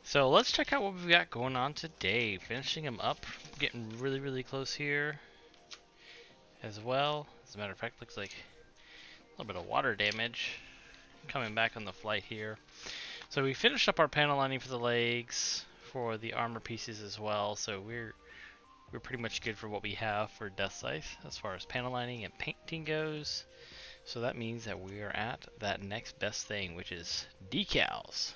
So let's check out what we've got going on today. Finishing them up, getting really close here as well. As a matter of fact, looks like a little bit of water damage coming back on the flight here. So we finished up our panel lining for the legs, for the armor pieces as well. So we're pretty much good for what we have for Deathscythe as far as panel lining and painting goes. So that means that we are at that next best thing, which is decals.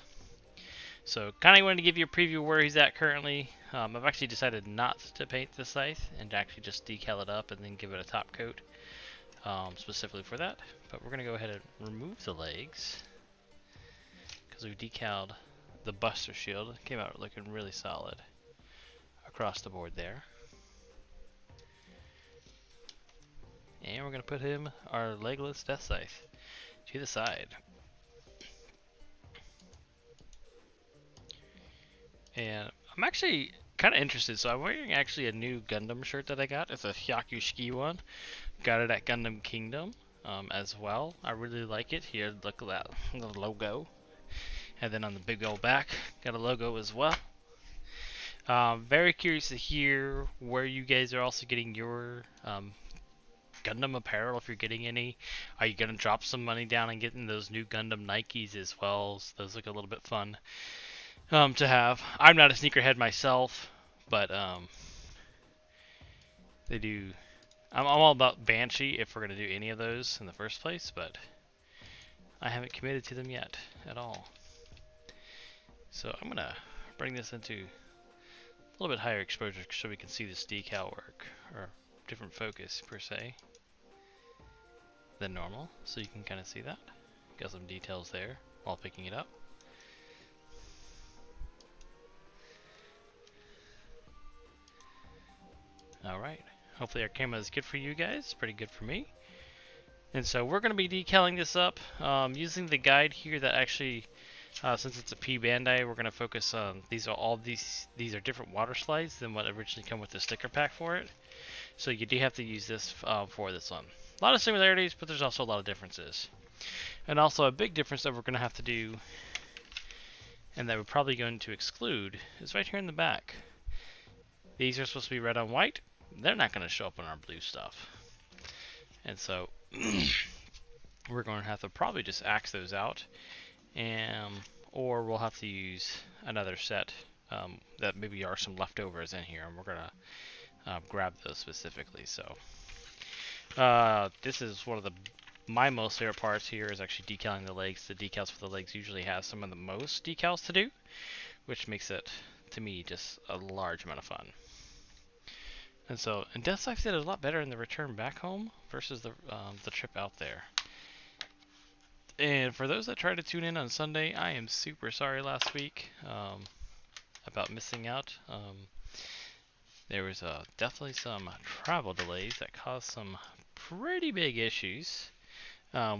So kind of wanted to give you a preview of where he's at currently. I've actually decided not to paint the scythe and to actually just decal it up and then give it a top coat specifically for that. But we're going to go ahead and remove the legs because we've decaled the Buster Shield. It came out looking really solid across the board there. And we're going to put him, our legless Deathscythe, to the side. And I'm actually kind of interested. So I'm wearing actually a new Gundam shirt that I got. It's a Hyakushiki one. Got it at Gundam Kingdom as well. I really like it. Here, look at that little logo. And then on the big old back, got a logo as well. Very curious to hear where you guys are also getting your Gundam apparel, if you're getting any. Are you going to drop some money down and getting those new Gundam Nikes as well? So those look a little bit fun to have. I'm not a sneakerhead myself, but they do. I'm all about Banshee if we're going to do any of those in the first place, but I haven't committed to them yet at all. So I'm going to bring this into a little bit higher exposure so we can see this decal work, or different focus per se than normal, so you can kind of see that. Got some details there while picking it up. Alright, hopefully our camera is good for you guys, pretty good for me. And so we're going to be decaling this up using the guide here that actually, since it's a P Bandai, we're going to focus on, these are different water slides than what originally come with the sticker pack for it. So you do have to use this for this one. A lot of similarities, but there's also a lot of differences. And also a big difference that we're going to have to do, and that we're probably going to exclude, is right here in the back. These are supposed to be red on white. They're not going to show up on our blue stuff. And so we're going to have to probably just axe those out, or we'll have to use another set that maybe are some leftovers in here, and we're going to grab those specifically. So this is one of my most favorite parts here, is actually decaling the legs. The decals for the legs usually have some of the most decals to do, which makes it, to me, just a large amount of fun. And so, and Deathscythe did a lot better in the return back home versus the trip out there. And for those that tried to tune in on Sunday, I am super sorry last week about missing out. There was definitely some travel delays that caused some pretty big issues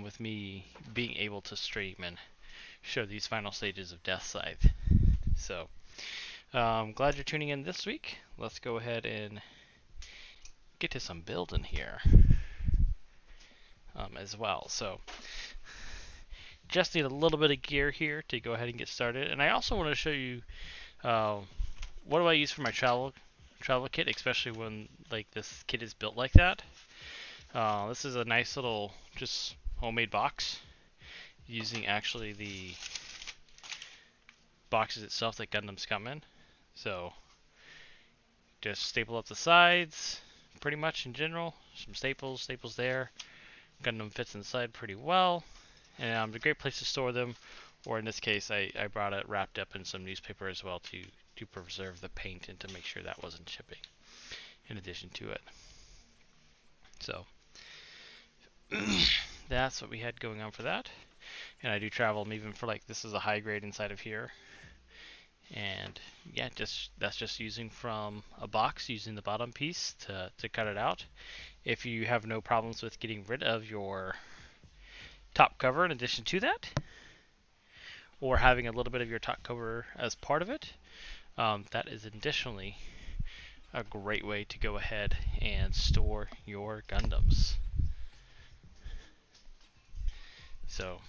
with me being able to stream and show these final stages of Deathscythe. So, I'm glad you're tuning in this week. Let's go ahead and get to some building here as well. So just need a little bit of gear here to go ahead and get started. And I also want to show you what do I use for my travel kit, especially when like this kit is built like that. This is a nice little just homemade box using actually the boxes itself that Gundams come in. So just staple up the sides pretty much in general. Some staples there. Gundam fits inside pretty well. And a great place to store them, or in this case I brought it wrapped up in some newspaper as well to preserve the paint and to make sure that wasn't chipping in addition to it. So that's what we had going on for that. And I do travel them even for, like, this is a high grade inside of here. And yeah, that's just using from a box, using the bottom piece to cut it out. If you have no problems with getting rid of your top cover in addition to that, or having a little bit of your top cover as part of it, that is additionally a great way to go ahead and store your Gundams. So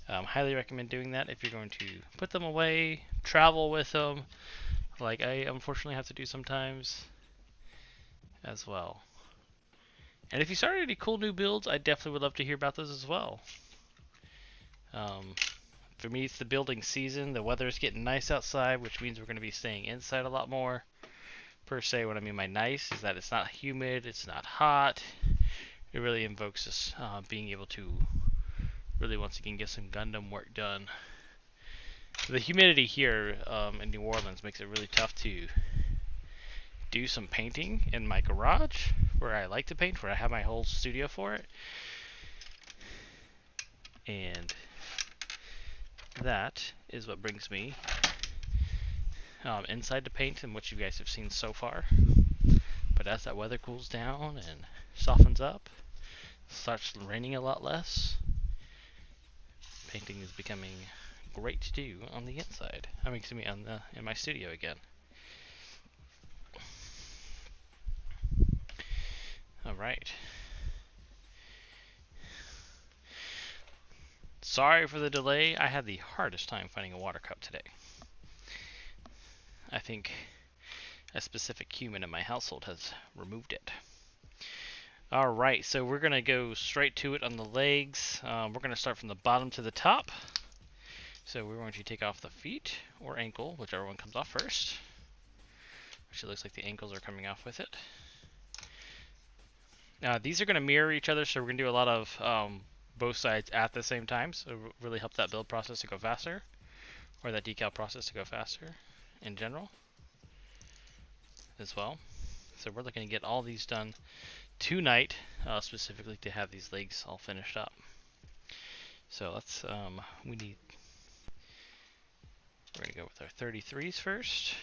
Highly recommend doing that if you're going to put them away, travel with them, like I unfortunately have to do sometimes as well. And if you started any cool new builds, I definitely would love to hear about those as well. For me, it's the building season. The weather's getting nice outside, which means we're going to be staying inside a lot more. Per se, what I mean by nice is that it's not humid, it's not hot. It really invokes us being able to really once again get some Gundam work done. The humidity here in New Orleans makes it really tough to do some painting in my garage where I like to paint, where I have my whole studio for it. And that is what brings me inside to paint and what you guys have seen so far. But as that weather cools down and softens up, starts raining a lot less, painting is becoming great to do on the inside. I mean, excuse me, in my studio again. All right. Sorry for the delay. I had the hardest time finding a water cup today. I think a specific human in my household has removed it. Alright, so we're going to go straight to it on the legs. We're going to start from the bottom to the top. So we're going to take off the feet or ankle, whichever one comes off first. Actually, looks like the ankles are coming off with it. These are going to mirror each other, so we're going to do a lot of both sides at the same time. So it'll really help that build process to go faster, or that decal process to go faster in general as well. So we're looking to get all these done tonight, specifically to have these legs all finished up. So let's, we're going to go with our 33s first.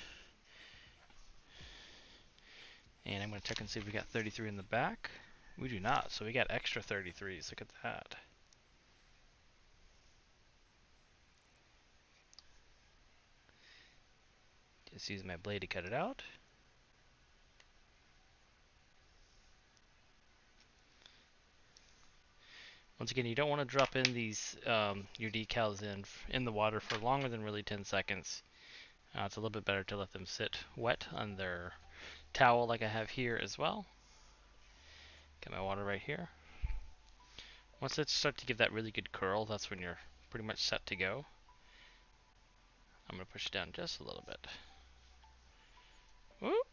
And I'm going to check and see if we got 33 in the back. We do not, so we got extra 33s. Look at that. Just use my blade to cut it out. Once again, you don't want to drop in these your decals in the water for longer than really 10 seconds. It's a little bit better to let them sit wet on their towel like I have here as well. Got my water right here. Once it starts to give that really good curl, that's when you're pretty much set to go. I'm going to push it down just a little bit. Whoop.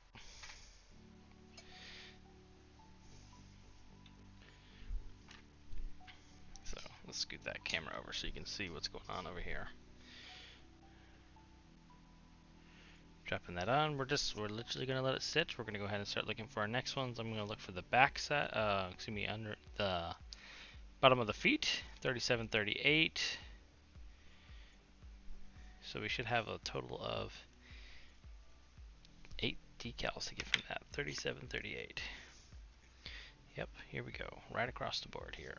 So let's scoot that camera over so you can see what's going on over here. Dropping that on, we're literally going to let it sit. We're going to go ahead and start looking for our next ones. I'm going to look for the back set, under the bottom of the feet, 37, 38. So we should have a total of 8 decals to get from that, 37, 38. Yep, here we go, right across the board here.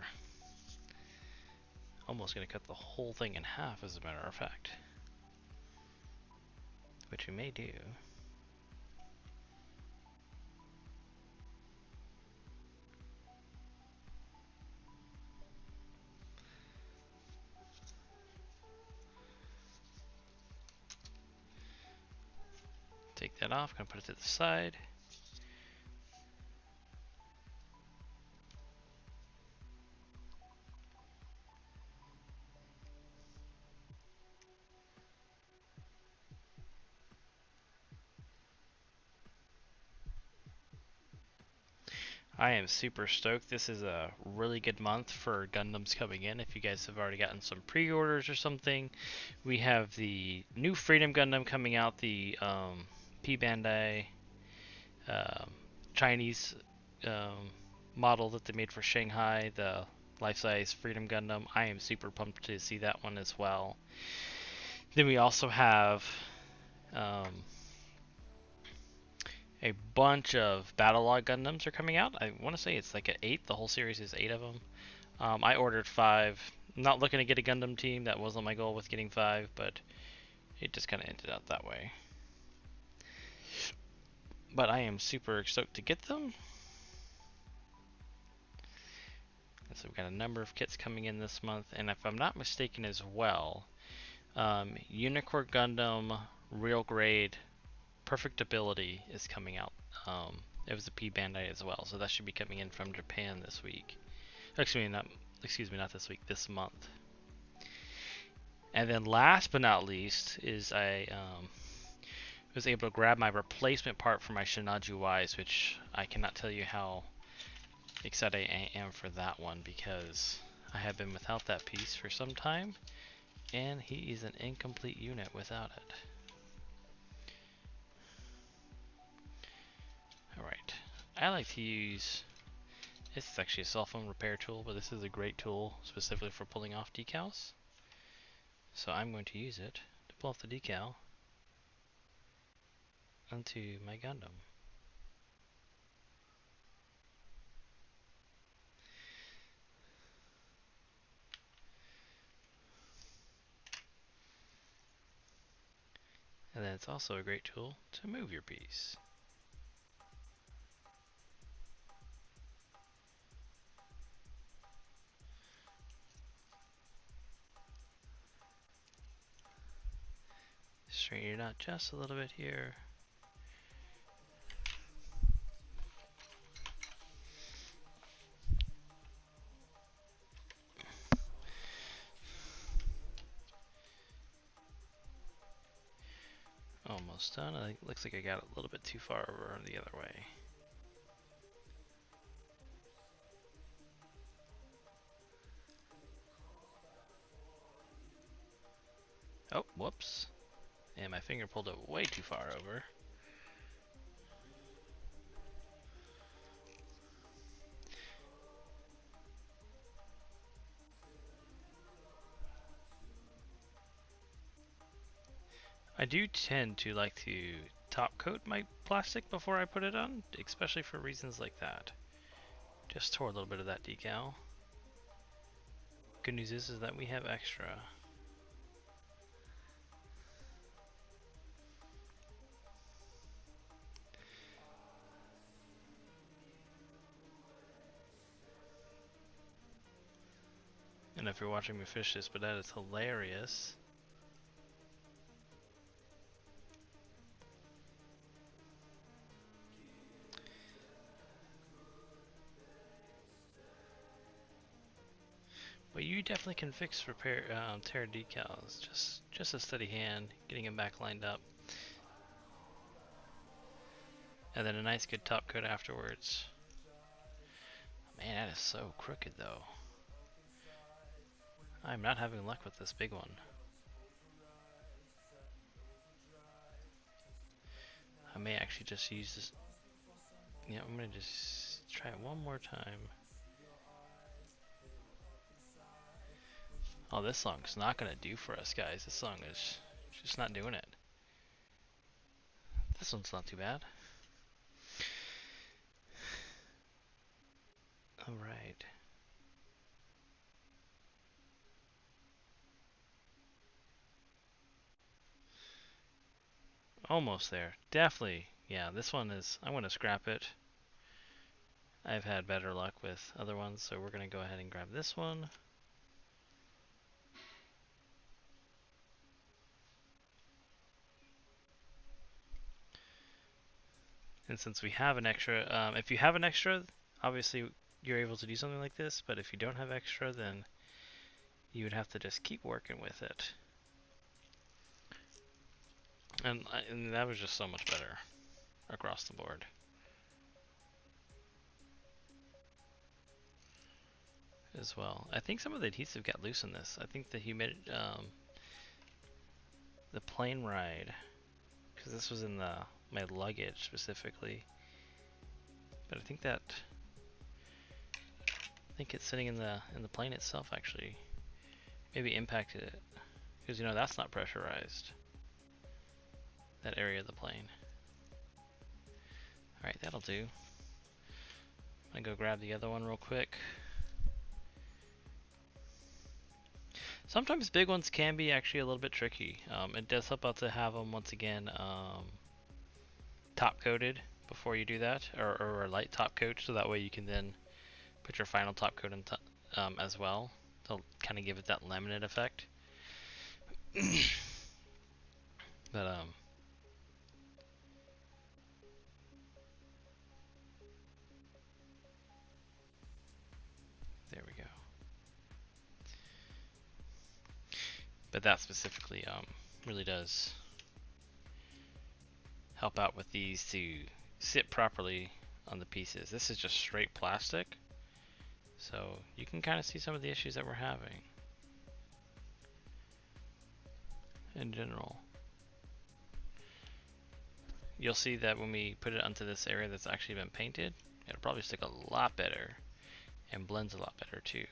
Almost going to cut the whole thing in half, as a matter of fact. Which we may do. Take that off, gonna put it to the side. I am super stoked. This is a really good month for Gundams coming in. If you guys have already gotten some pre-orders or something, we have the new Freedom Gundam coming out, the P Bandai Chinese model that they made for Shanghai, the life-size Freedom Gundam. I am super pumped to see that one as well. Then we also have a bunch of Battlelog Gundams are coming out. I want to say it's like 8. The whole series is 8 of them. I ordered 5. I'm not looking to get a Gundam team. That wasn't my goal with getting 5, but it just kind of ended out that way. But I am super stoked to get them. So we've got a number of kits coming in this month, and if I'm not mistaken as well, Unicorn Gundam Real Grade Perfect Ability is coming out. It was a P Bandai as well, so that should be coming in from Japan this week. Excuse me, not this week, this month. And then last but not least is I was able to grab my replacement part for my Shinaju Wise, which I cannot tell you how excited I am for that one, because I have been without that piece for some time, and he is an incomplete unit without it. Alright, I like to use, this is actually a cell phone repair tool, but this is a great tool specifically for pulling off decals. So I'm going to use it to pull off the decal onto my Gundam. And then it's also a great tool to move your piece. Straighten it out just a little bit here. Almost done. It looks like I got it a little bit too far over the other way. Oh, whoops. And my finger pulled it way too far over. I do tend to like to top coat my plastic before I put it on, especially for reasons like that. Just tore a little bit of that decal. Good news is that we have extra. And if you're watching me fish this, but that is hilarious. But you definitely can fix, repair, tear decals. Just a steady hand, getting them back lined up, and then a nice good top coat afterwards. Man, that is so crooked though. I'm not having luck with this big one. I may actually just use this. Yeah, I'm gonna just try it one more time. Oh, this song's not gonna do for us, guys. This song is just not doing it. This one's not too bad. Alright. Almost there. Definitely. Yeah, this one is, I'm gonna scrap it. I've had better luck with other ones, so we're gonna go ahead and grab this one. And since we have an extra, if you have an extra, obviously you're able to do something like this, but if you don't have extra, then you would have to just keep working with it. And that was just so much better across the board. As well. I think some of the adhesive got loose in this. I think the the plane ride, because this was in my luggage specifically. But I think it's sitting in the plane itself actually maybe impacted it, because you know that's not pressurized. That area of the plane. All right, that'll do. I'm gonna go grab the other one real quick. Sometimes big ones can be actually a little bit tricky. It does help out to have them once again top coated before you do that, or a light top coat, so that way you can then put your final top coat as well to kind of give it that laminate effect. But there we go. But that specifically really does help out with these to sit properly on the pieces. This is just straight plastic, so you can kind of see some of the issues that we're having in general. You'll see that when we put it onto this area that's actually been painted, it'll probably stick a lot better and blends a lot better too.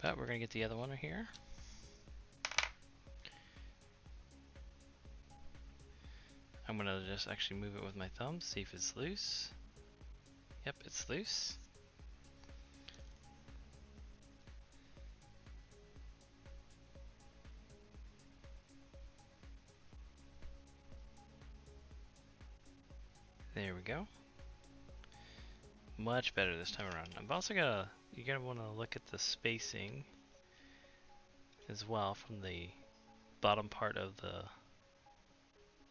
But we're going to get the other one here. I'm going to just actually move it with my thumb, see if it's loose. Yep, it's loose. There we go. Much better this time around. I'm also gonna, you're gonna want to look at the spacing as well from the bottom part of the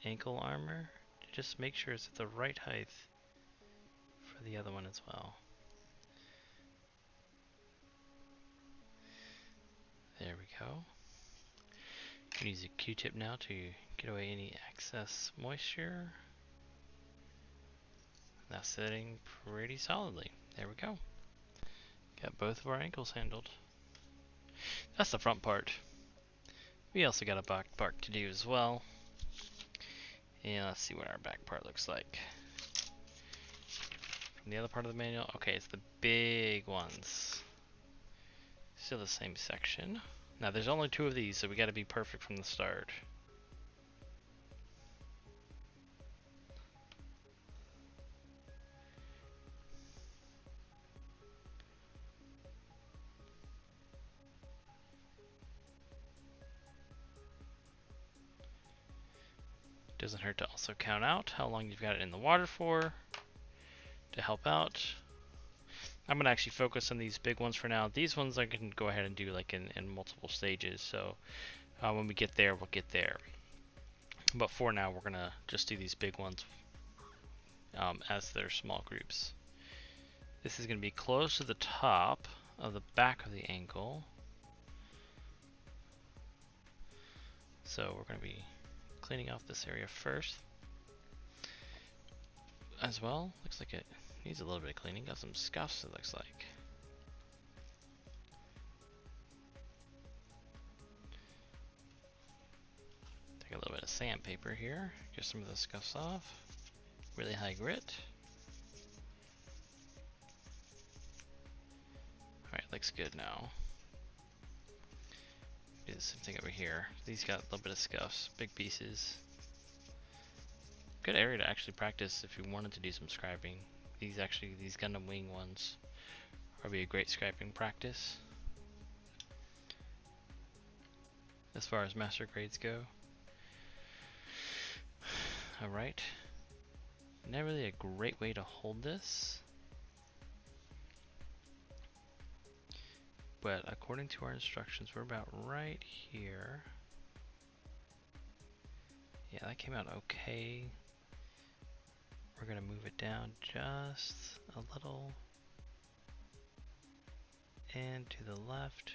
ankle armor to just make sure it's at the right height for the other one as well. There we go. You can use a Q-tip now to get away any excess moisture. That's sitting pretty solidly. There we go. Got both of our ankles handled. That's the front part. We also got a back part to do as well. And let's see what our back part looks like. From the other part of the manual, okay, it's the big ones. Still the same section. Now there's only 2 of these, so we got to be perfect from the start. Doesn't hurt to also count out how long you've got it in the water for to help out. I'm going to actually focus on these big ones for now. These ones I can go ahead and do like in multiple stages, so when we get there, we'll get there. But for now, we're going to just do these big ones as their small groups. This is going to be close to the top of the back of the ankle. So we're going to be cleaning off this area first. As well, looks like it needs a little bit of cleaning. Got some scuffs, it looks like. Take a little bit of sandpaper here, get some of the scuffs off. Really high grit. Alright, looks good now. Do the same thing over here. These got a little bit of scuffs, big pieces. Good area to actually practice if you wanted to do some scribing. These Gundam Wing ones would be a great scribing practice as far as master grades go. Alright. Not really a great way to hold this, but according to our instructions, we're about right here. Yeah, that came out okay. We're gonna move it down just a little and to the left.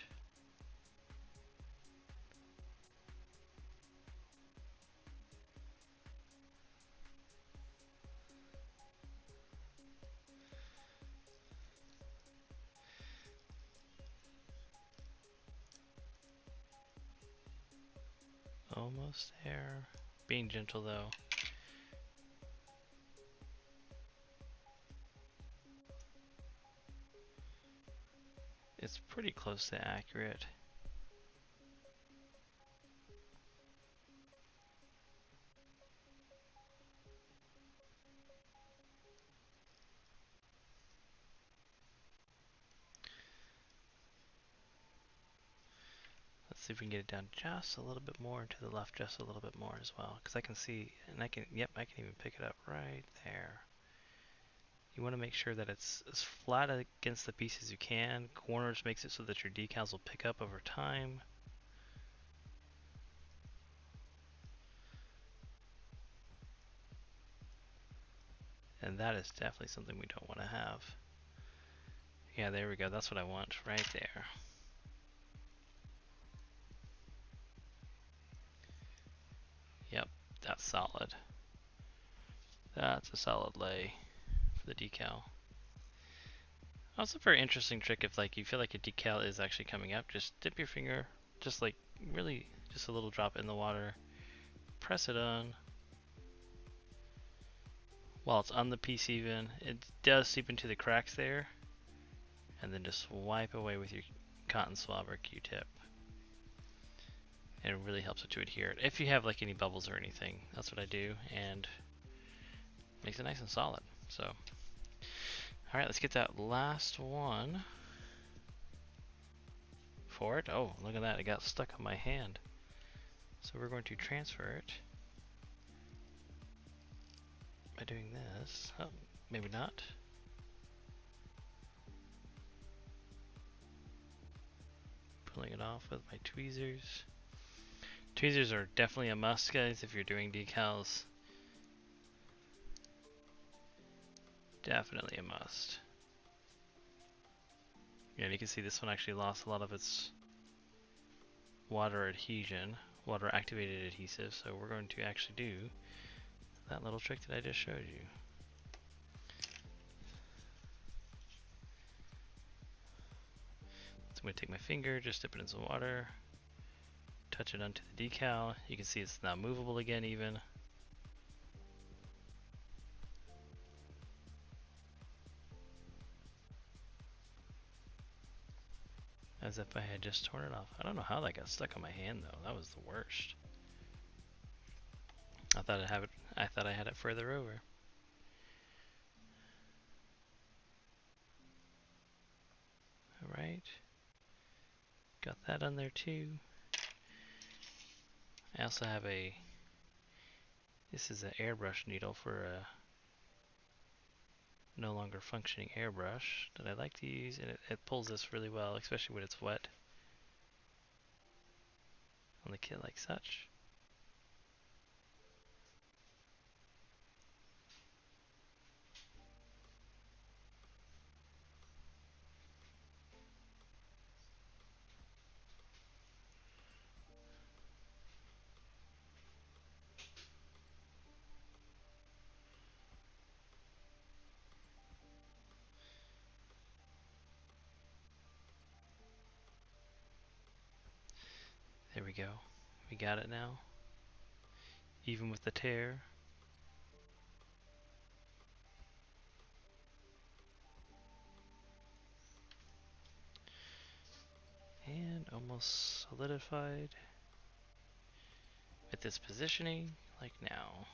Almost there. Being gentle though. It's pretty close to accurate. Let's see if we can get it down just a little bit more, and to the left just a little bit more as well. Because I can see, and I can even pick it up right there. You want to make sure that it's as flat against the piece as you can. Corners makes it so that your decals will pick up over time. And that is definitely something we don't want to have. Yeah, there we go. That's what I want right there. Yep, that's solid. That's a solid lay for the decal. Also a very interesting trick if like you feel like a decal is actually coming up, just dip your finger, just like really just a little drop in the water, press it on. While it's on the piece even, it does seep into the cracks there, and then just wipe away with your cotton swab or Q-tip. And it really helps it to adhere. If you have like any bubbles or anything, that's what I do, and makes it nice and solid. So, alright, let's get that last one for it. Oh, look at that, it got stuck on my hand. So we're going to transfer it by doing this. Oh, maybe not. Pulling it off with my tweezers. Tweezers are definitely a must, guys, if you're doing decals. Definitely a must. Yeah, and you can see this one actually lost a lot of its water adhesion, water activated adhesive, so we're going to actually do that little trick that I just showed you. So I'm going to take my finger, just dip it in some water, touch it onto the decal. You can see it's now movable again even. As if I had just torn it off. I don't know how that got stuck on my hand though. That was the worst. I thought I had it further over. Alright. Got that on there too. I also have this is an airbrush needle for a no longer functioning airbrush that I like to use, and it pulls this really well, especially when it's wet on the kit like such. There we go. We got it now. Even with the tear. And almost solidified. With this positioning, like now.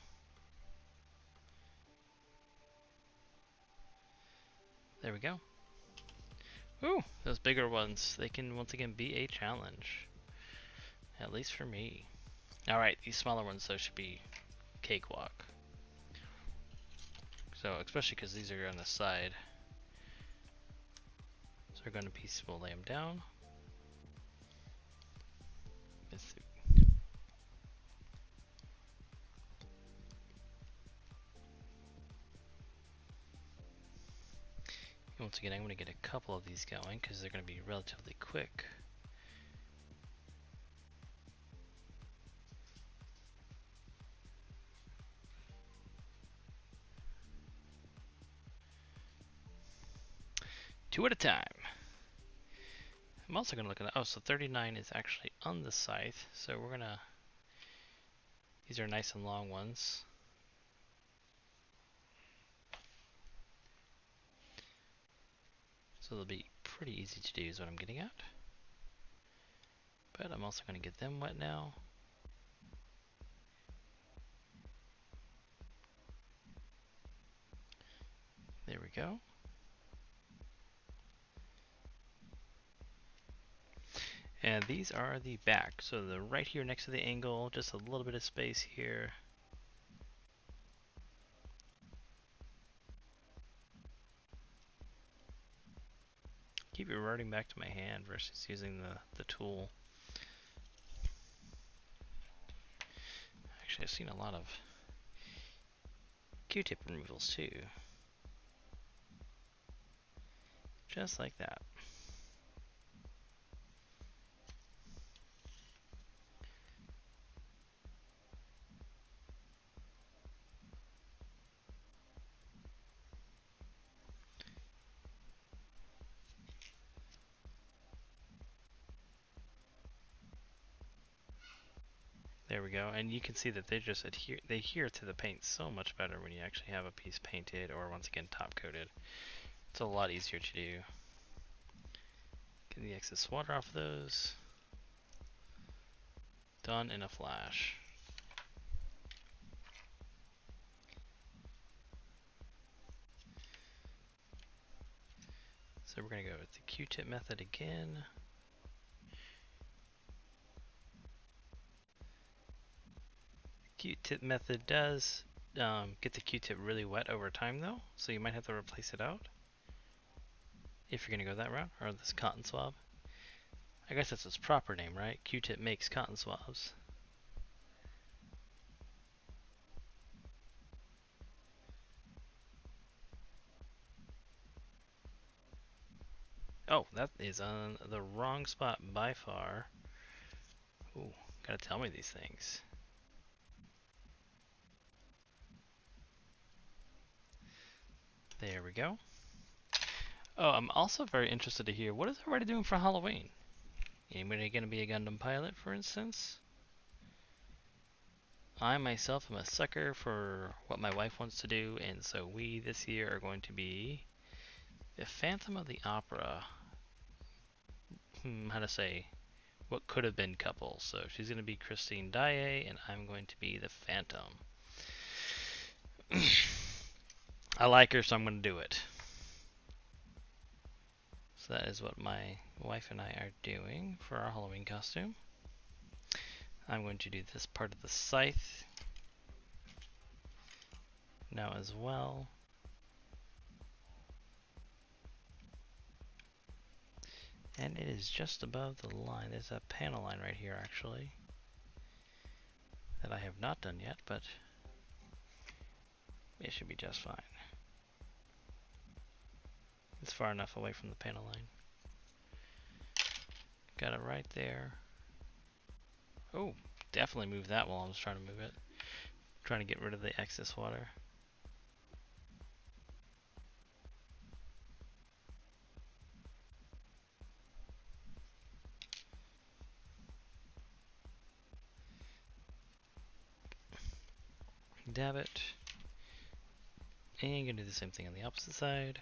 There we go. Ooh, those bigger ones, they can once again be a challenge. At least for me. Alright, these smaller ones though should be cakewalk. So, especially because these are on the side. So we're going to we'll lay them down. Once again, I'm going to get a couple of these going because they're going to be relatively quick. Two at a time. I'm also going to look at that. Oh, so 39 is actually on the scythe. So we're going to, these are nice and long ones. So they'll be pretty easy to do is what I'm getting at. But I'm also going to get them wet now. There we go. And these are the back. So they're right here next to the angle, just a little bit of space here. keep reverting back to my hand versus using the tool. Actually, I've seen a lot of Q-tip removals too. Just like that. There we go, and you can see that they just adhere to the paint so much better when you actually have a piece painted or once again top coated. It's a lot easier to do. Get the excess water off those. Done in a flash. So we're going to go with the Q-tip method again. Q-tip method does get the Q-tip really wet over time though, so you might have to replace it out if you're going to go that route, or this cotton swab. I guess that's its proper name, right? Q-tip makes cotton swabs. Oh, that is on the wrong spot by far. Ooh, gotta tell me these things. There we go. Oh, I'm also very interested to hear, what is everybody doing for Halloween? Anybody gonna be a Gundam pilot, for instance? I myself am a sucker for what my wife wants to do, and so we this year are going to be the Phantom of the Opera. How to say, what could have been couple. So she's going to be Christine Daae, and I'm going to be the Phantom. I like her, so I'm going to do it. So that is what my wife and I are doing for our Halloween costume. I'm going to do this part of the scythe now as well. And it is just above the line. There's a panel line right here, actually, that I have not done yet, but it should be just fine. It's far enough away from the panel line. Got it right there. Oh, definitely move that while I was trying to move it. Trying to get rid of the excess water. Dab it. And gonna do the same thing on the opposite side.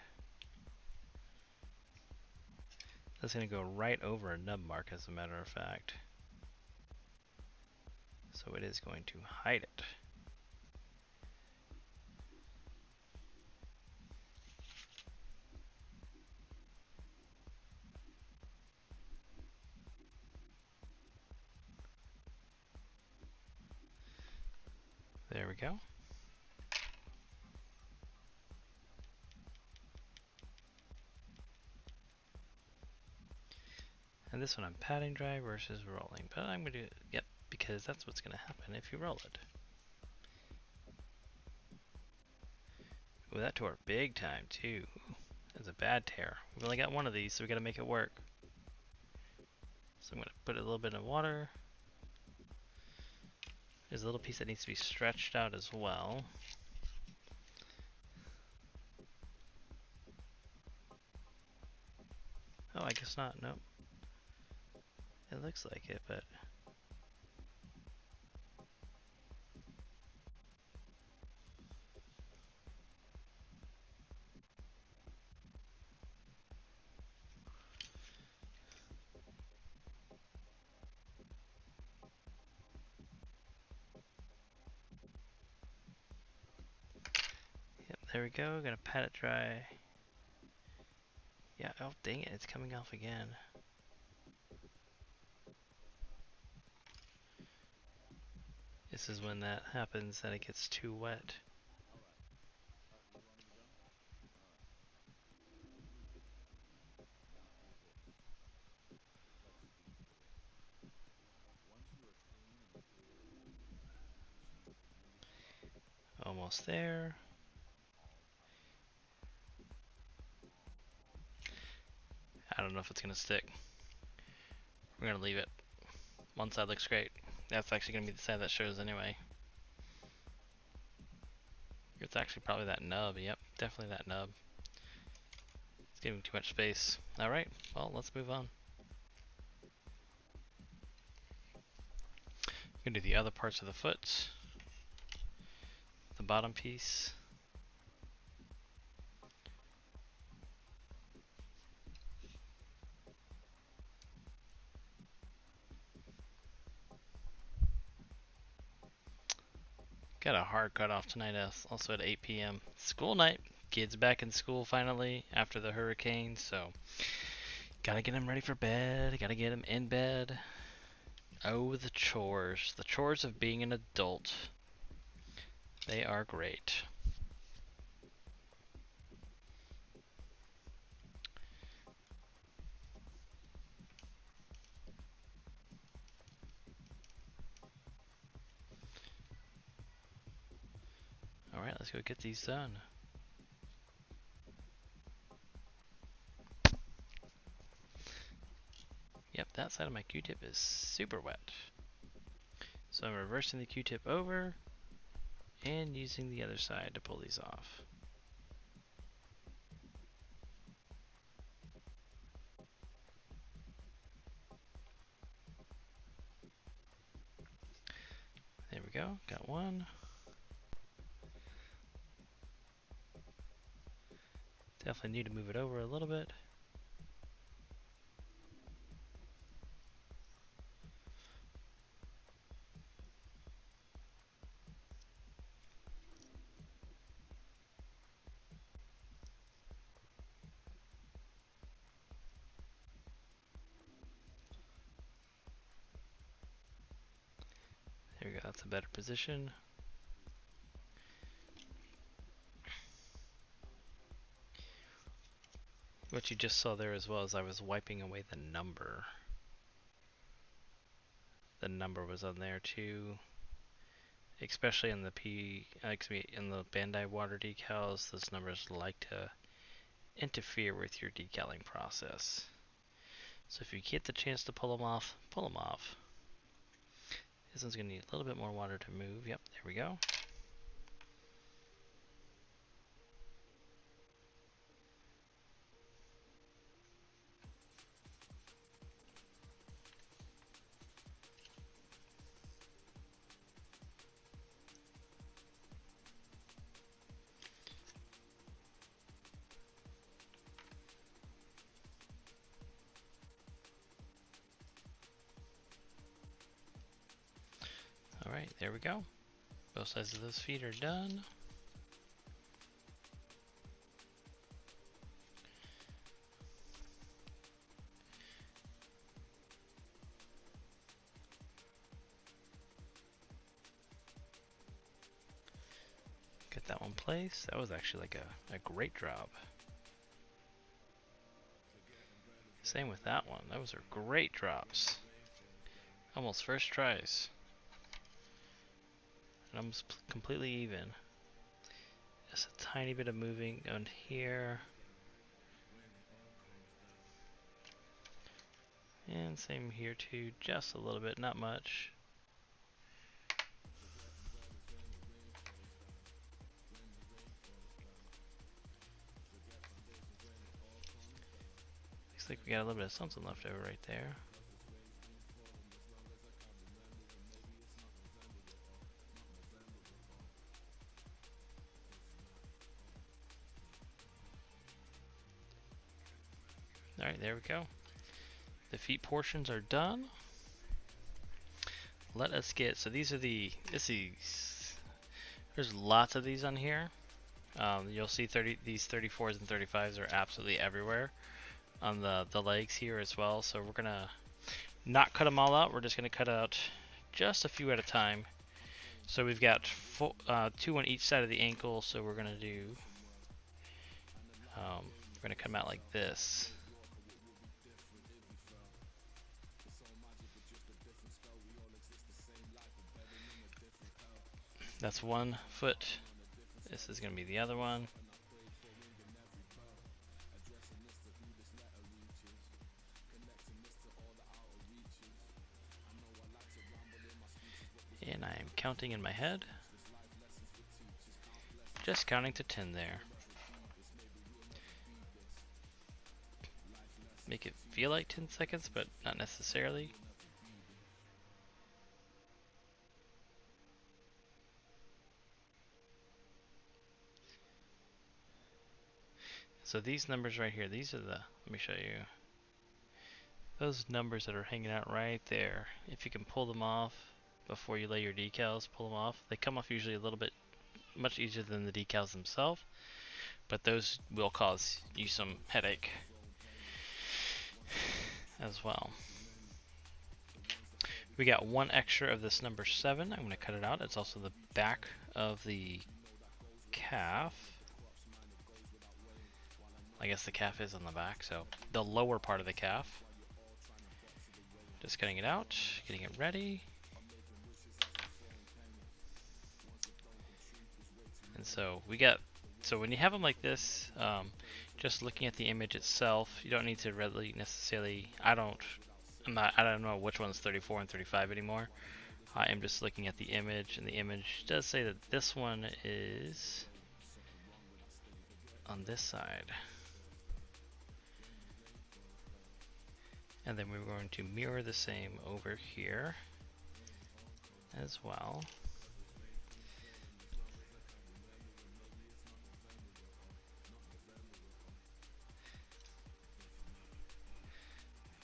That's gonna go right over a nub mark, as a matter of fact. So it is going to hide it. There we go. And this one I'm patting dry versus rolling, but I'm gonna do it, yep, because that's what's gonna happen if you roll it. Ooh, that tore big time too. That's a bad tear. We've only got one of these, so we gotta make it work. So I'm gonna put a little bit of water. There's a little piece that needs to be stretched out as well. Oh, I guess not, nope. It looks like it, but... Yep, there we go, gonna pat it dry. Yeah, oh dang it, it's coming off again. This is when that happens, that it gets too wet. almost there. I don't know if it's gonna stick. We're gonna leave it. One side looks great. That's actually gonna be the side that shows anyway. It's actually probably that nub. Yep, definitely that nub. It's giving too much space. Alright, well, let's move on. I'm gonna do the other parts of the foot. The bottom piece. Got a hard cutoff tonight, also at 8 p.m. School night. Kids back in school finally after the hurricane, so gotta get them ready for bed. Gotta get them in bed. Oh, the chores. The chores of being an adult. They are great. Alright, let's go get these done. Yep, that side of my Q-tip is super wet. So I'm reversing the Q-tip over and using the other side to pull these off. There we go, got one. Definitely need to move it over a little bit. There we go, that's a better position. What you just saw there as well as I was wiping away the number. The number was on there too. Especially in the in the Bandai water decals, those numbers like to interfere with your decaling process. So if you get the chance to pull them off, pull them off. This one's going to need a little bit more water to move. Yep, there we go. Alright, there we go. Both sides of those feet are done. Get that one placed. That was actually like a great job. Same with that one. Those are great drops. Almost first tries. And almost completely even. Just a tiny bit of moving on here. And same here too, just a little bit, not much. Looks like we got a little bit of something left over right there. Alright, there we go. The feet portions are done. Let us get, so these are there's lots of these on here. You'll see these 34s and 35s are absolutely everywhere on the legs here as well. So we're gonna not cut them all out. We're just gonna cut out just a few at a time. So we've got 2 on each side of the ankle. So we're gonna do, we're gonna come out like this. That's one foot This is going to be the other one. And I am counting in my head. Just counting to 10 there. Make it feel like 10 seconds, but not necessarily. So these numbers right here, these are the, let me show you. Those numbers that are hanging out right there, if you can pull them off before you lay your decals, pull them off. They come off usually a little bit much easier than the decals themselves, but those will cause you some headache as well. We got one extra of this number 7. I'm going to cut it out. It's also the back of the calf. I guess the calf is on the back, so the lower part of the calf. Just cutting it out, getting it ready. And so we got, so when you have them like this, just looking at the image itself, you don't need to really necessarily, I don't know which one's 34 and 35 anymore. I am just looking at the image, and the image does say that this one is on this side. And then we're going to mirror the same over here as well.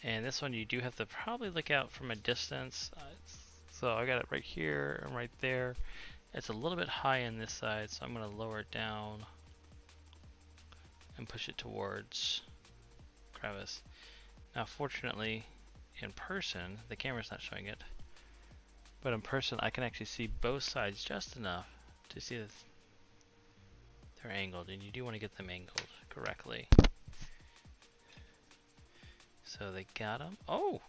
And this one you do have to probably look out from a distance. So I got it right here and right there. It's a little bit high on this side, so I'm going to lower it down and push it towards crevice. Now fortunately, in person, the camera's not showing it, but in person I can actually see both sides just enough to see that they're angled, and you do want to get them angled correctly. So they got them. Oh!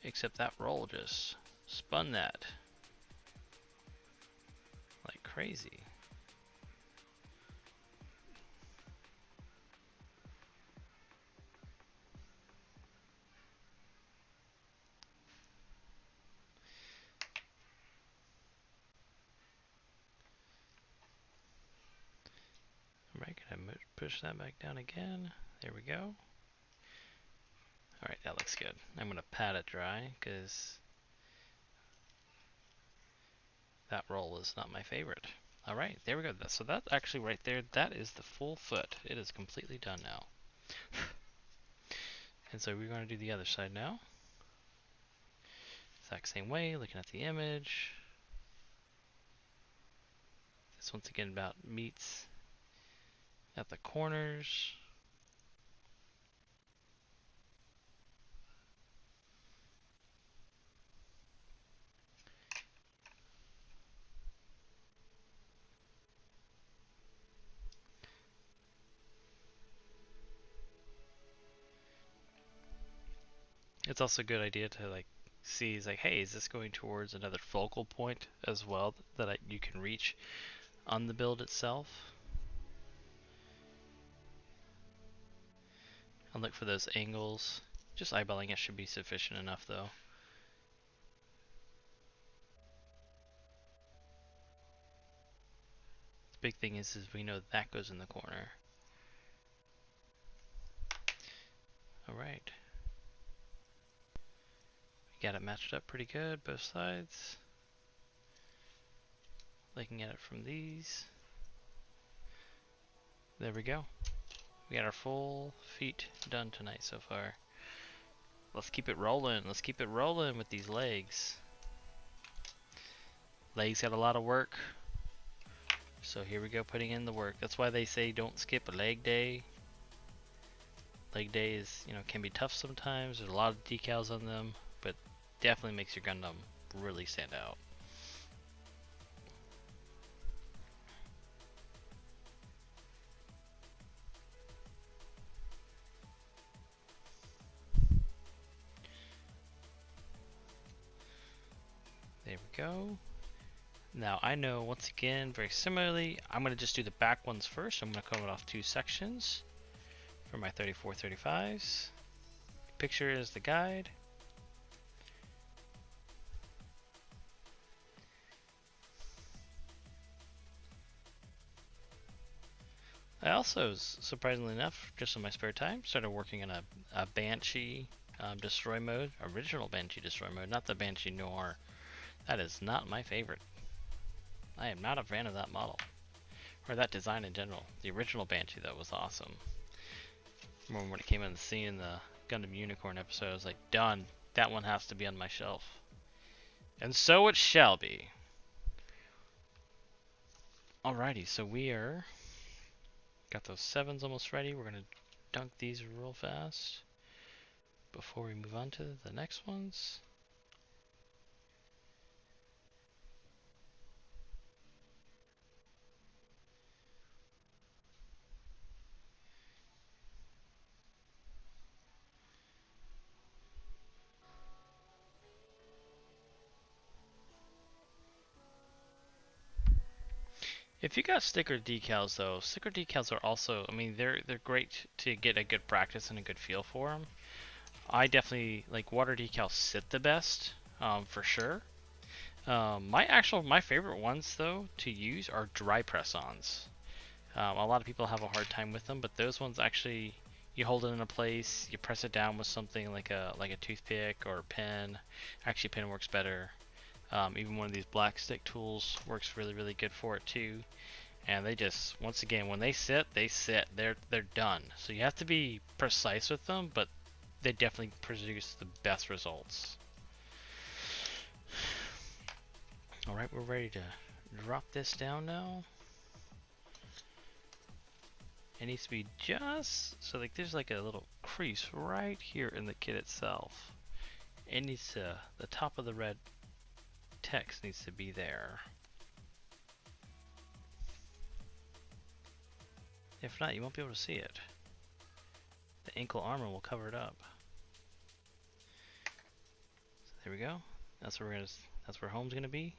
Except that roll just spun that like crazy. Alright, gonna push that back down again. There we go. Alright, that looks good. I'm gonna pat it dry because that roll is not my favorite. Alright, there we go. So that actually right there, that is the full foot. It is completely done now. And so we're going to do the other side now. Exact same way, looking at the image. This once again about meets at the corners. It's also a good idea to like see, is like, hey, is this going towards another focal point as well that you can reach on the build itself? I'll look for those angles. Just eyeballing it should be sufficient enough though. The big thing is we know that goes in the corner. Alright. Got it matched up pretty good, both sides. Looking at it from these. There we go. We got our full feet done tonight so far. Let's keep it rolling. Let's keep it rolling with these legs. Legs got a lot of work. So here we go, putting in the work. That's why they say don't skip a leg day. Leg day is, can be tough sometimes. There's a lot of decals on them, but definitely makes your Gundam really stand out. There we go. Now I know, once again, very similarly, I'm going to just do the back ones first. I'm going to cut it off 2 sections for my 34-35s. Picture is the guide. I also, surprisingly enough, just in my spare time, started working on a Banshee destroy mode, original Banshee destroy mode, not the Banshee Noir. That is not my favorite. I am not a fan of that model, or that design in general. The original Banshee, though, was awesome. Remember when it came on the scene in the Gundam Unicorn episode, I was like, done. That one has to be on my shelf. And so it shall be. Alrighty, so we are... got those 7s almost ready. We're going to dunk these real fast before we move on to the next ones. If you got sticker decals though, sticker decals are also, I mean, they're great to get a good practice and a good feel for them. I definitely like water decals sit the best, for sure. My favorite ones though to use are dry press-ons. A lot of people have a hard time with them, but those ones actually, you hold it in a place, you press it down with something like a toothpick or a pen. Actually, pen works better. Even one of these black stick tools works really good for it too. And they just, once again, when they sit, they sit. They're done. So you have to be precise with them, but they definitely produce the best results. Alright, we're ready to drop this down now. It needs to be just, so like there's like a little crease right here in the kit itself. It needs to, the top of the red text needs to be there. If not, you won't be able to see it. The ankle armor will cover it up. So there we go. That's where that's where home's gonna be.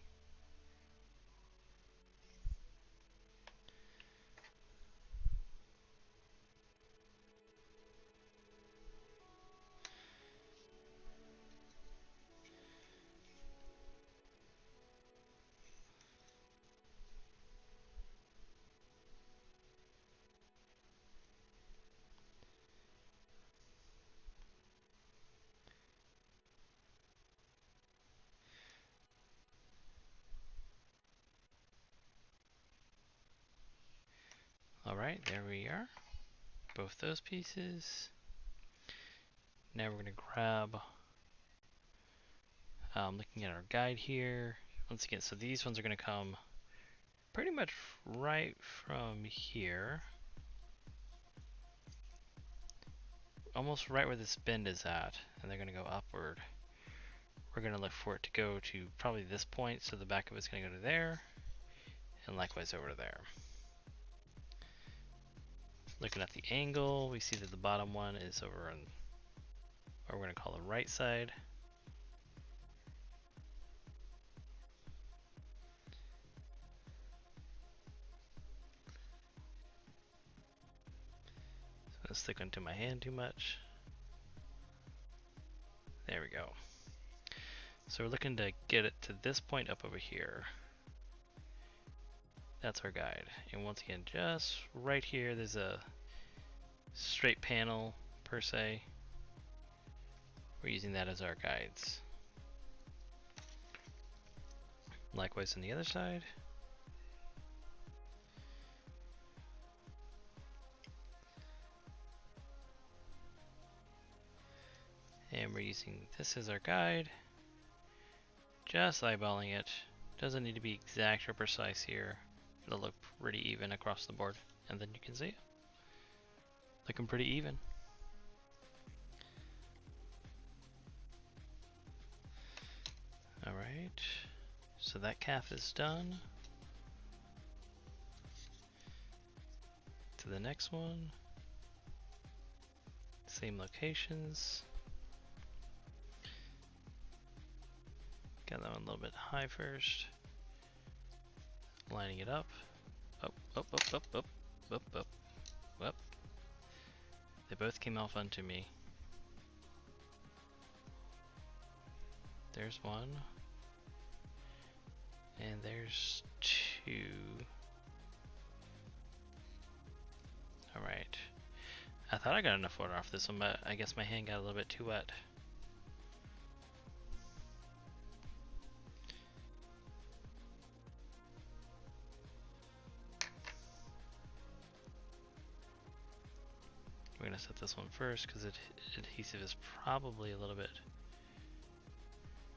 Alright, there we are. Both those pieces. Now we're gonna grab, looking at our guide here. Once again, so these ones are gonna come pretty much right from here. Almost right where this bend is at, and they're gonna go upward. We're gonna look for it to go to probably this point, so the back of it's gonna go to there, and likewise over to there. Looking at the angle, we see that the bottom one is over on what we're gonna call the right side. So let's stick onto my hand too much. There we go. So we're looking to get it to this point up over here. That's our guide. And once again, just right here, there's a straight panel per se. We're using that as our guides. Likewise on the other side. And we're using this as our guide. Just eyeballing it. Doesn't need to be exact or precise here. It'll look pretty even across the board. And then you can see it. Looking pretty even. Alright. So that calf is done. To the next one. Same locations. Got that one a little bit high first. Lining it up. Up, up, up, up, up, up, up, up. They both came off onto me. There's one. And there's two. Alright. I thought I got enough water off this one, but I guess my hand got a little bit too wet. We're gonna set this one first because adhesive is probably a little bit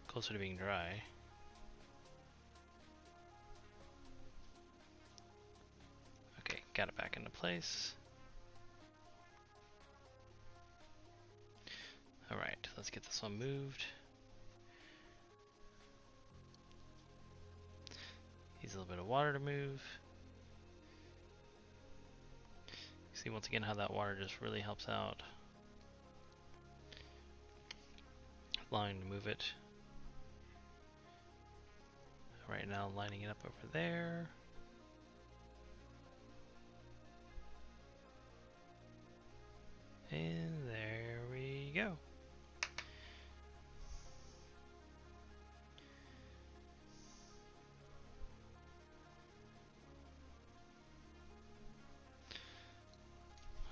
closer to being dry. Okay, got it back into place. Alright, let's get this one moved. Needs a little bit of water to move. See once again how that water just really helps out. Allowing to move it. Right now lining it up over there. And there we go.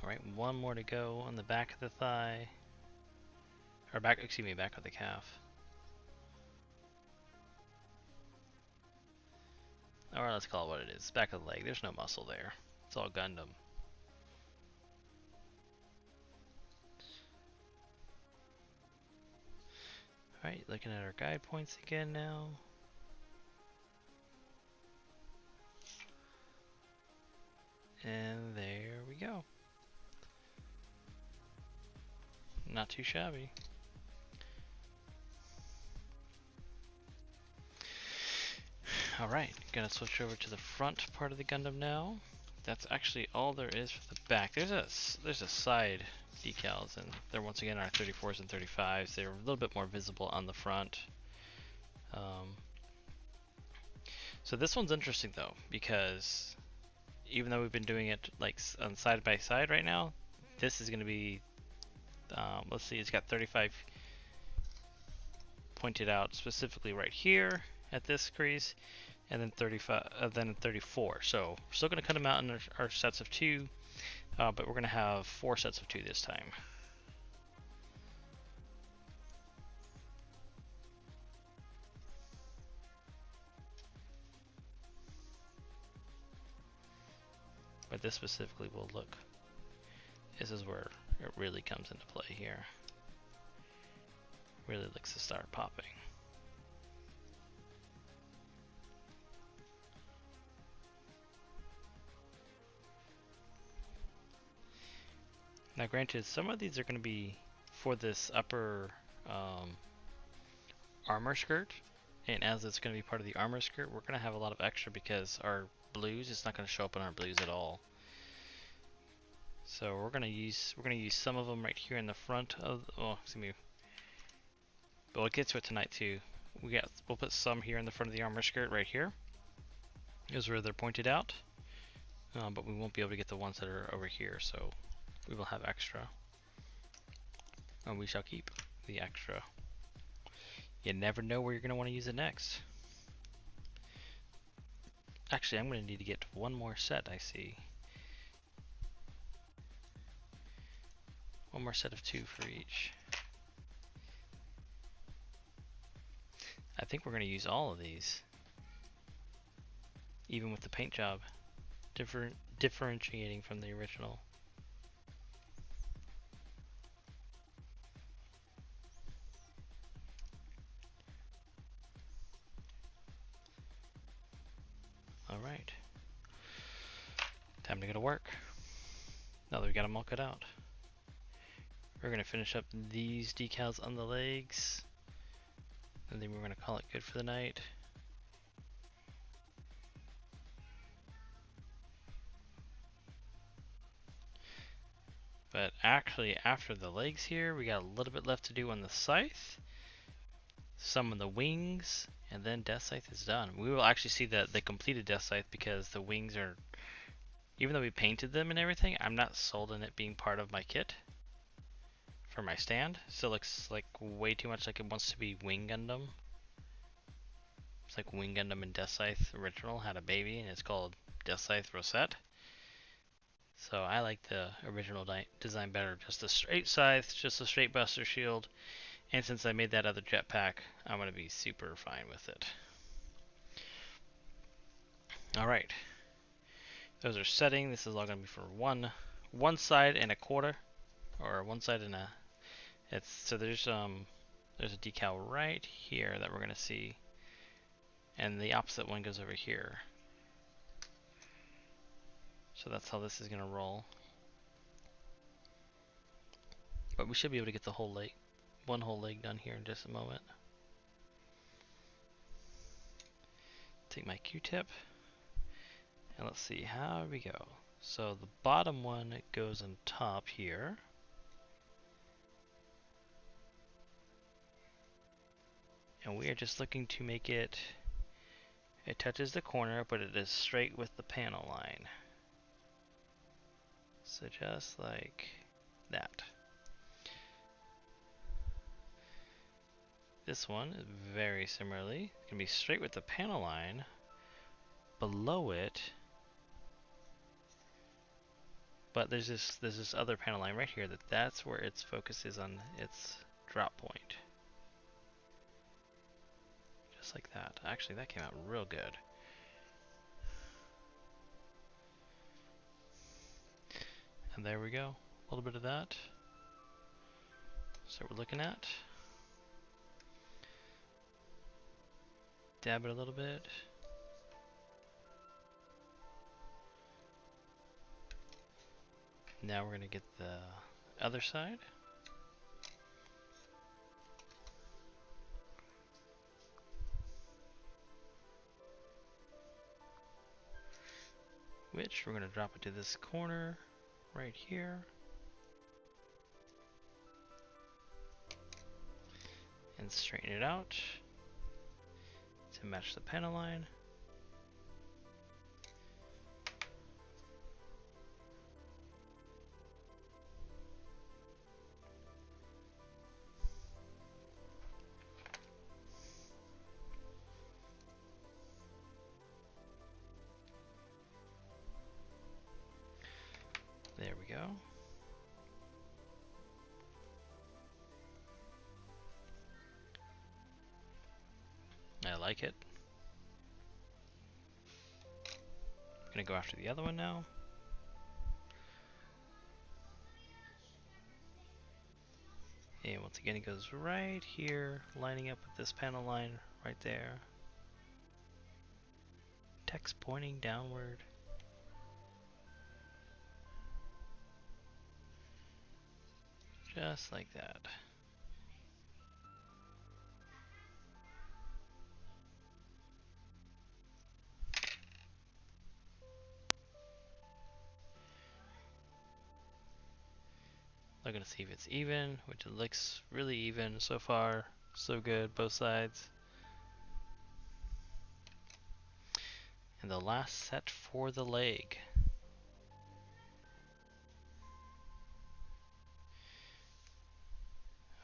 Alright, one more to go on the back of the thigh. Or back, excuse me, back of the calf. Or let's call it what it is. Back of the leg. There's no muscle there. It's all Gundam. Alright, looking at our guide points again now. And there we go. Not too shabby. Alright, gonna switch over to the front part of the Gundam now. That's actually all there is for the back. There's a side decals, and they're once again our 34s and 35s. They're a little bit more visible on the front. So this one's interesting though, because even though we've been doing it like on side by side right now, this is gonna be let's see, it's got 35 pointed out specifically right here at this crease, and then 35, then 34. So we're still going to cut them out in our sets of 2, but we're going to have 4 sets of 2 this time. But this specifically will look. This is where it really comes into play here. Really looks to start popping. Now granted, some of these are going to be for this upper armor skirt, and as it's going to be part of the armor skirt, we're going to have a lot of extra because our blues, it's not going to show up in our blues at all. So we're going to use some of them right here in the front of, oh, excuse me, but we'll get to it tonight too. We'll put some here in the front of the armor skirt right here, is where they're pointed out, but we won't be able to get the ones that are over here, so we will have extra, and we shall keep the extra. You never know where you're going to want to use it next. Actually, I'm going to need to get one more set, I see. One more set of 2 for each. I think we're going to use all of these, even with the paint job, differentiating from the original. Alright, time to go to work. Now that we got them all cut out, we're going to finish up these decals on the legs, and then we're going to call it good for the night. But actually, after the legs here, we got a little bit left to do on the scythe. some of the wings, and then Deathscythe is done. We will actually see the completed Deathscythe because the wings are, even though we painted them and everything, I'm not sold on it being part of my kit for my stand. Still looks like way too much like it wants to be Wing Gundam. It's like Wing Gundam and Deathscythe original had a baby and it's called Deathscythe Rosette. So I like the original design better. Just a straight scythe, just a straight buster shield. And since I made that other jetpack, I'm going to be super fine with it. Alright. Those are setting. This is all going to be for one side and a quarter. Or one side and a... So there's a decal right here that we're going to see. And the opposite one goes over here. So that's how this is going to roll. But we should be able to get the whole leg, one whole leg done here in just a moment. Take my Q-tip. And let's see, how we go. So the bottom one goes on top here. And we are just looking to make it touches the corner, but it is straight with the panel line. So just like that. This one is very similarly. It's going to be straight with the panel line. Below it, but there's this other panel line right here that's where its focus is on its drop point. Just like that. Actually, that came out real good. And there we go. A little bit of that. So we're looking at. Dab it a little bit. Now we're going to get the other side. Which we're going to drop it to this corner right here. And straighten it out to match the panel line. There we go. I like it. I'm gonna go after the other one now. And once again, it goes right here, lining up with this panel line right there. Text pointing downward. Just like that. Looking to see if it's even, which it looks really even so far. So good, both sides. And the last set for the leg.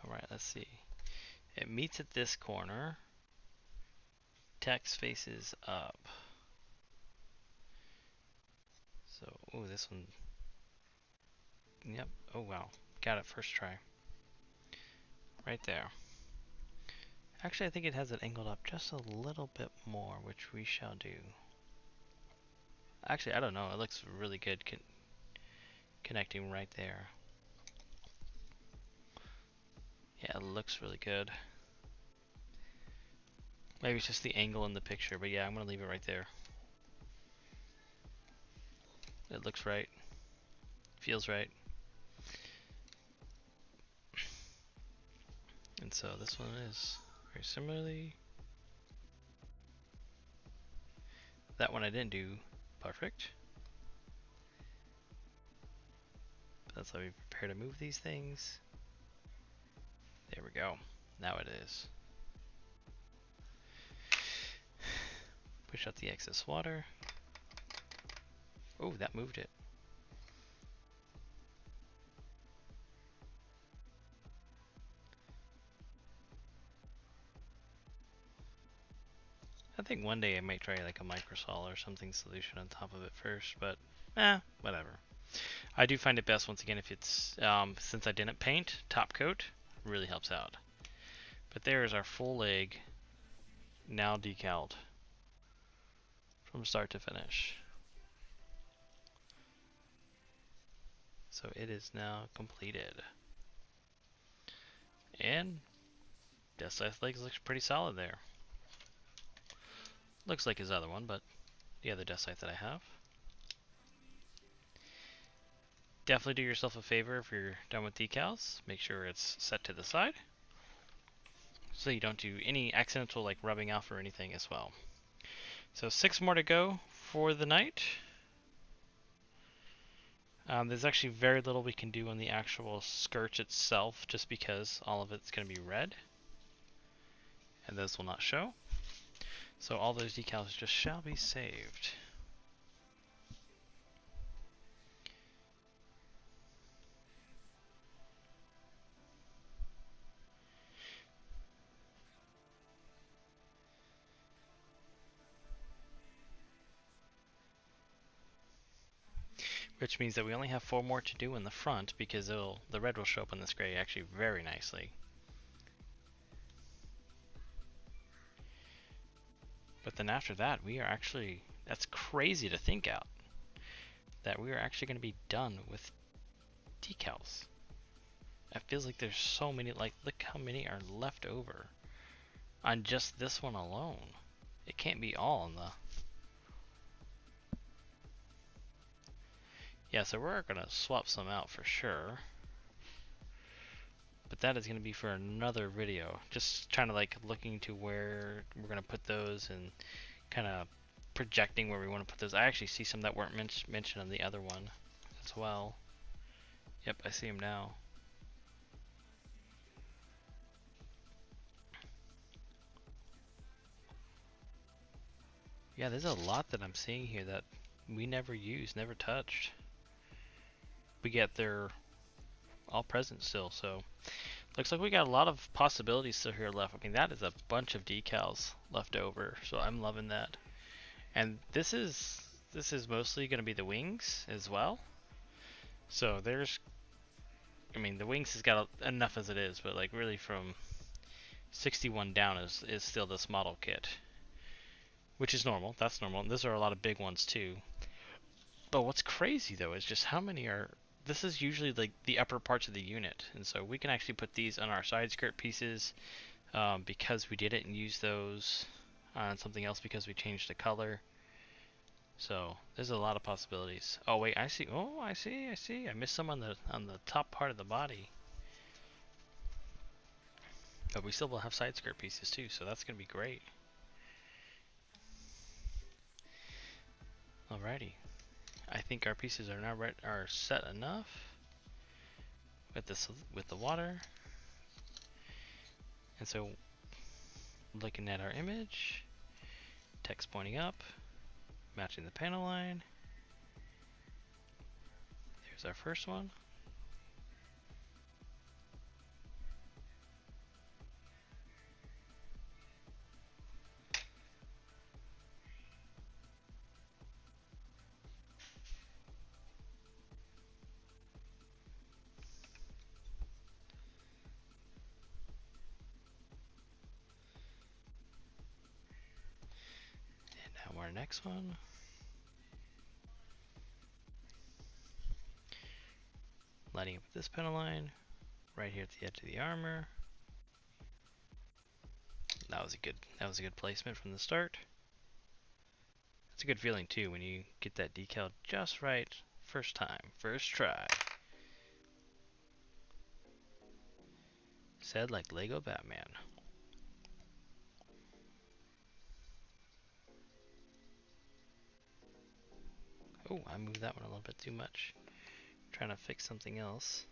Alright, let's see. It meets at this corner. Text faces up. So, ooh, this one. Yep, oh wow. Got it first try. Right there. Actually, I think it has it angled up just a little bit more, which we shall do. Actually, I don't know. It looks really good connecting right there. Yeah, it looks really good. Maybe it's just the angle in the picture, but yeah, I'm going to leave it right there. It looks right. Feels right. And so this one is very similarly. That one I didn't do perfect. But that's how we prepare to move these things. There we go. Now it is. Push out the excess water. Oh, that moved it. I think one day I might try like a microsol or something solution on top of it first, but whatever. I do find it best once again if it's, since I didn't paint, top coat really helps out. But there is our full leg, now decaled from start to finish. So it is now completed. And Deathscythe legs looks pretty solid there. Looks like his other one, but the other Deathscythe that I have. Definitely do yourself a favor if you're done with decals. Make sure it's set to the side, so you don't do any accidental like rubbing off or anything as well. So 6 more to go for the night. There's actually very little we can do on the actual skirt itself, just because all of it's going to be red, and those will not show. So all those decals just shall be saved. Which means that we only have 4 more to do in the front, because the red will show up on this gray actually very nicely. But then after that, we are actually, that's crazy to think out, that we are actually going to be done with decals. It feels like there's so many, like look how many are left over on just this one alone. It can't be all in the... Yeah, so we're going to swap some out for sure. But that is going to be for another video. Just trying to like looking to where we're going to put those and kind of projecting where we want to put those. I actually see some that weren't mentioned on the other one as well. Yep, I see them now. Yeah, there's a lot that I'm seeing here that we never used, never touched. But yet they're all present still, so looks like we got a lot of possibilities still here left. I mean, that is a bunch of decals left over, so I'm loving that. And this is mostly going to be the wings as well. So there's, I mean, the wings has got enough as it is, but like really from 61 down is still this model kit, which is normal. That's normal. And those are a lot of big ones too. But what's crazy though is just how many are. This is usually like the upper parts of the unit, and so we can actually put these on our side skirt pieces because we didn't use those on something else because we changed the color. So there's a lot of possibilities. Oh wait, I see. Oh, I see. I missed some on the top part of the body. But we still will have side skirt pieces too, so that's gonna be great. Alrighty, I think our pieces are now are set enough with this with the water. And so, looking at our image, text pointing up, matching the panel line. There's our first one. And now our next one. Lining up this panel line, right here at the edge of the armor. That was a good placement from the start. It's a good feeling too when you get that decal just right first time, first try. Said like Lego Batman. Oh, I moved that one a little bit too much. Trying to fix something else.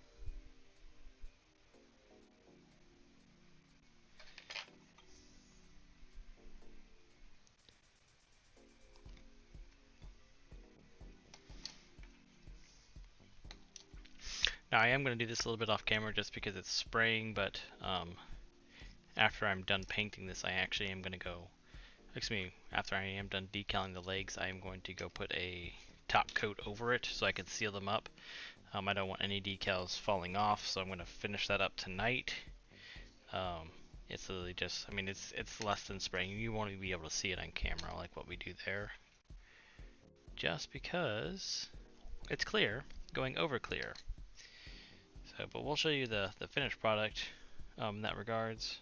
I am going to do this a little bit off camera just because it's spraying, but after I'm done painting this, I actually am going to go, excuse me, after I am done decaling the legs, I am going to go put a top coat over it so I can seal them up. I don't want any decals falling off, so I'm going to finish that up tonight. It's literally just, I mean, it's less than spraying. You won't even be able to see it on camera like what we do there. Just because it's clear, going over clear. So, but we'll show you the finished product in that regards.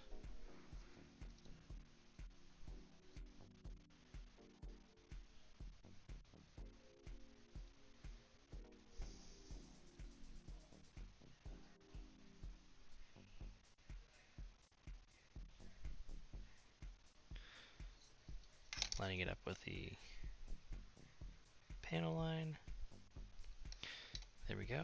Lining it up with the panel line. There we go.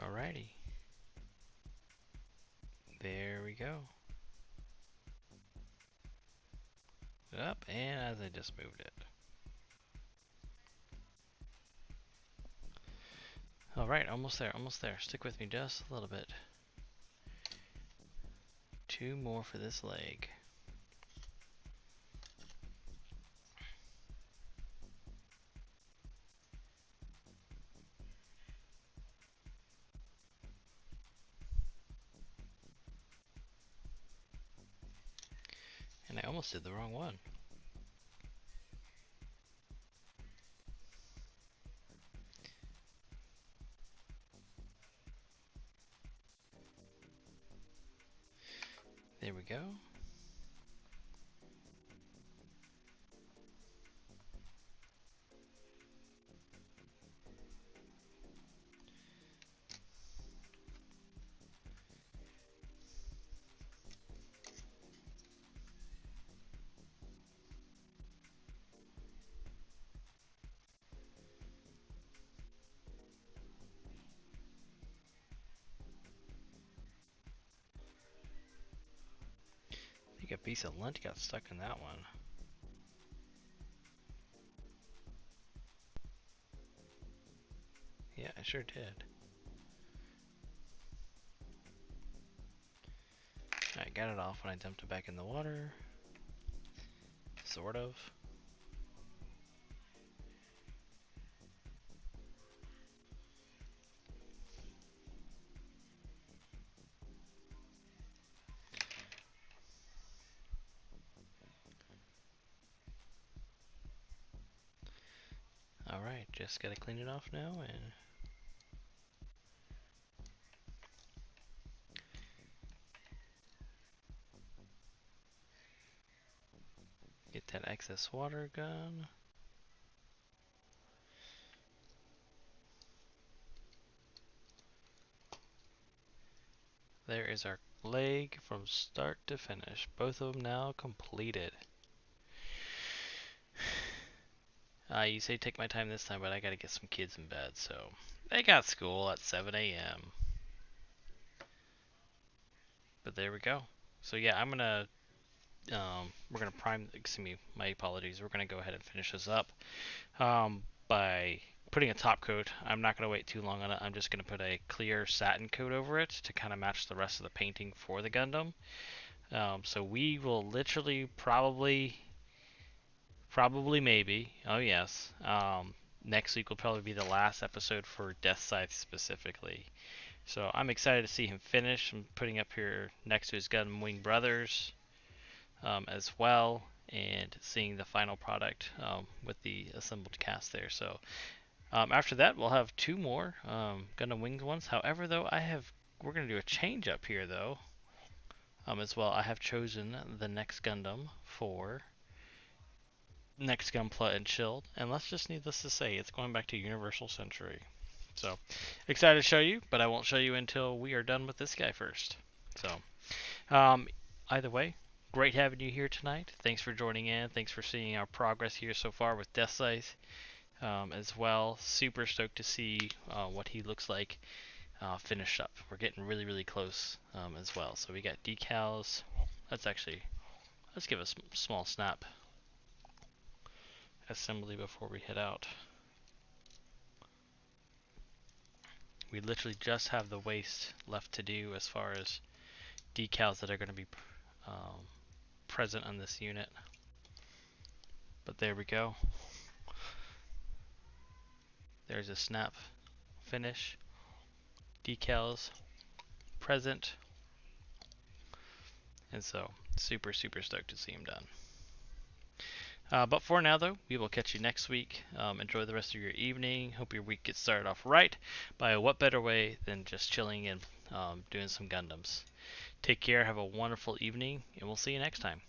Alrighty. There we go. Up, and as I just moved it. Alright, almost there, almost there. Stick with me just a little bit. 2 more for this leg. And I almost did the wrong one. There we go. I think a piece of lint got stuck in that one. Yeah, I sure did. I got it off when I dumped it back in the water. Sort of. Alright, just gotta clean it off now and get that excess water gone. There is our leg from start to finish. Both of them now completed. You say take my time this time, but I gotta get some kids in bed, so they got school at 7 a.m. But there we go. So yeah, we're gonna prime, excuse me, my apologies. We're gonna go ahead and finish this up by putting a top coat. I'm not gonna wait too long on it. I'm just gonna put a clear satin coat over it to kind of match the rest of the painting for the Gundam. So we will literally probably maybe, oh yes, next week will probably be the last episode for Deathscythe specifically. So I'm excited to see him finish. I'm putting up here next to his Gundam Wing Brothers as well, and seeing the final product with the assembled cast there. So after that, we'll have 2 more Gundam Wings ones. However, though, we're going to do a change up here though as well. I have chosen the next Gundam for next GunPla and Chill, and let's just needless to say, it's going back to Universal Century. So excited to show you, but I won't show you until we are done with this guy first. So either way, great having you here tonight. Thanks for joining in. Thanks for seeing our progress here so far with Deathscythe as well. Super stoked to see what he looks like finished up. We're getting really, really close as well. So we got decals. Let's give a small snap assembly before we head out. We literally just have the waste left to do as far as decals that are going to be present on this unit. But there we go. There's a snap finish. Decals present. And so super, super stoked to see him done. But for now, though, we will catch you next week. Enjoy the rest of your evening. Hope your week gets started off right by what better way than just chilling and doing some Gundams. Take care, have a wonderful evening, and we'll see you next time.